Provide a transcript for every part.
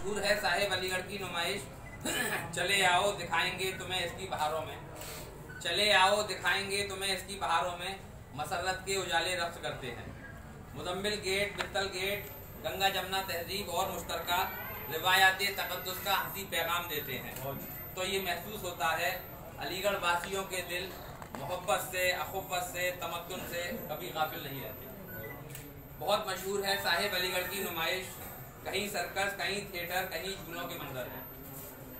मशहूर है साहिब अलीगढ़ की नुमाइश। चले आओ दिखाएंगे तुम्हें इसकी बहारों में, चले आओ दिखाएंगे तुम्हें इसकी बहारों में। मसरत के उजाले रफ्त करते हैं। मुजम्मिल गेट, बित्तल गेट, गंगा जमुना तहजीब और मुश्तरका रिवायात तक़द्दुस का हंसी पैगाम देते हैं। तो ये महसूस होता है अलीगढ़ वासियों के दिल मोहब्बत से, अखुव्वत से, तमद्दुन से कभी गाफिल नहीं रहते। बहुत मशहूर है साहिब अलीगढ़ की नुमाइश। कहीं सर्कस, कहीं थिएटर, कहीं झूलों के मंजर हैं।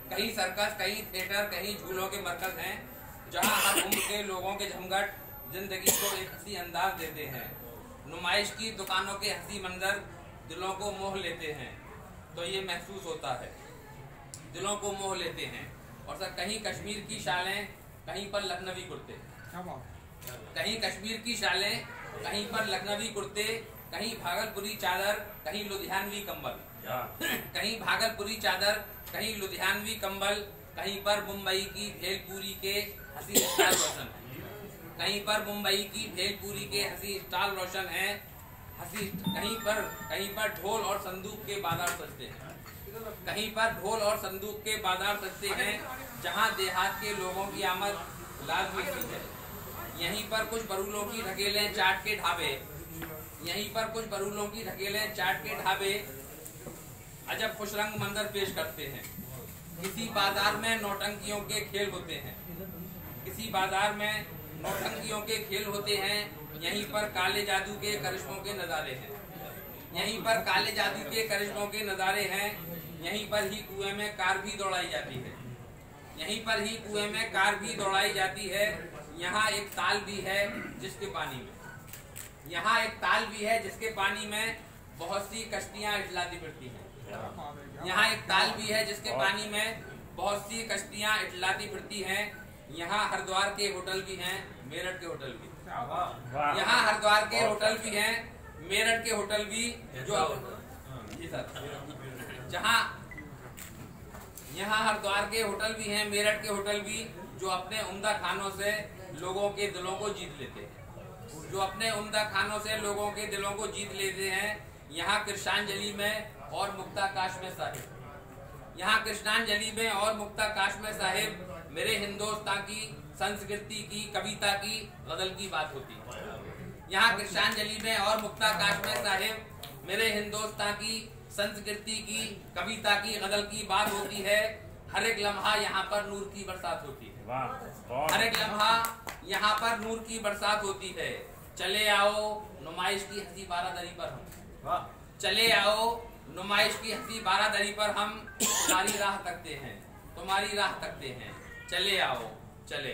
कहीं सर्कस, कहीं थिएटर, कहीं झूलों के मरकज हैं, जहां हर उम्र के लोगों के झमघट जिंदगी को एक हंसी अंदाज देते हैं। नुमाइश की दुकानों के हंसी मंजर दिलों को मोह लेते हैं। तो ये महसूस होता है दिलों को मोह लेते हैं। और सर कहीं कश्मीर की शालें, कहीं पर लखनवी कुर्ते, कहीं कश्मीर की शालें, कहीं पर लखनवी कुर्ते, कहीं भागलपुरी चादर, कहीं लुधियानवी कंबल, कहीं भागलपुरी चादर, कहीं लुधियानवी कंबल, कहीं पर मुंबई की भेलपुरी के हंसी स्टाइल रोशन है, कहीं पर मुंबई की भेलपुरी के हंसी स्टाइल रोशन है। कहीं पर ढोल और संदूक के बाजार सजते हैं, कहीं पर ढोल और संदूक के बाजार सजते हैं, जहां देहात के लोगों की आमद लाजमी है। यहीं पर कुछ बरूलों की ढकेलें चाट के ढाबे, यहीं पर कुछ बरूलों की ढकेलें चाट के ढाबे अजब खुशरंग मंजर पेश करते हैं। किसी बाजार में नौटंकियों के खेल होते हैं, किसी बाजार में नौटंकियों के खेल होते हैं। यहीं पर काले जादू के करिश्मों के नज़ारे हैं, यहीं पर काले जादू के करिश्मों के नज़ारे हैं। यहीं पर ही कुएं में कार भी दौड़ाई जाती है, यहीं पर ही कुएं में कार भी दौड़ाई जाती है। यहाँ एक ताल भी है जिसके पानी में, यहाँ एक ताल भी है जिसके पानी में बहुत सी कश्तियाँ इठलाती फिरती हैं। यहाँ एक ताल भी है जिसके पानी में बहुत सी कश्तियाँ इठलाती फिरती हैं। यहाँ हरिद्वार के होटल भी हैं, मेरठ के होटल भी, यहाँ हरिद्वार के होटल भी हैं, मेरठ के होटल भी, जो जी सर, जहाँ यहाँ हरिद्वार के होटल भी हैं, मेरठ के होटल भी, जो अपने उम्दा खानों से लोगों के दिलों को जीत लेते हैं, जो अपने उम्दा खानों से लोगों के दिलों को जीत लेते हैं। यहाँ कृष्णांजलि में और मुक्ता काश में साहिब, यहाँ कृष्णांजलि में और मुक्ता काश में साहिब मेरे हिंदुस्तान की संस्कृति की, कविता की, गजल की बात होती है। यहाँ कृष्णांजलि में और मुक्ता काश में साहिब मेरे हिंदुस्तान की संस्कृति की, कविता की, गजल की बात होती है। हर एक लम्हा यहाँ पर नूर की बरसात होती है, हर एक लम्हा यहाँ पर नूर की बरसात होती है। चले आओ नुमाइश की हंसी बारादरी पर हम, चले आओ नुमाइश की हंसी बारादरी पर हम तुम्हारी राह तकते हैं, तुम्हारी राह तकते हैं। चले आओ, चले।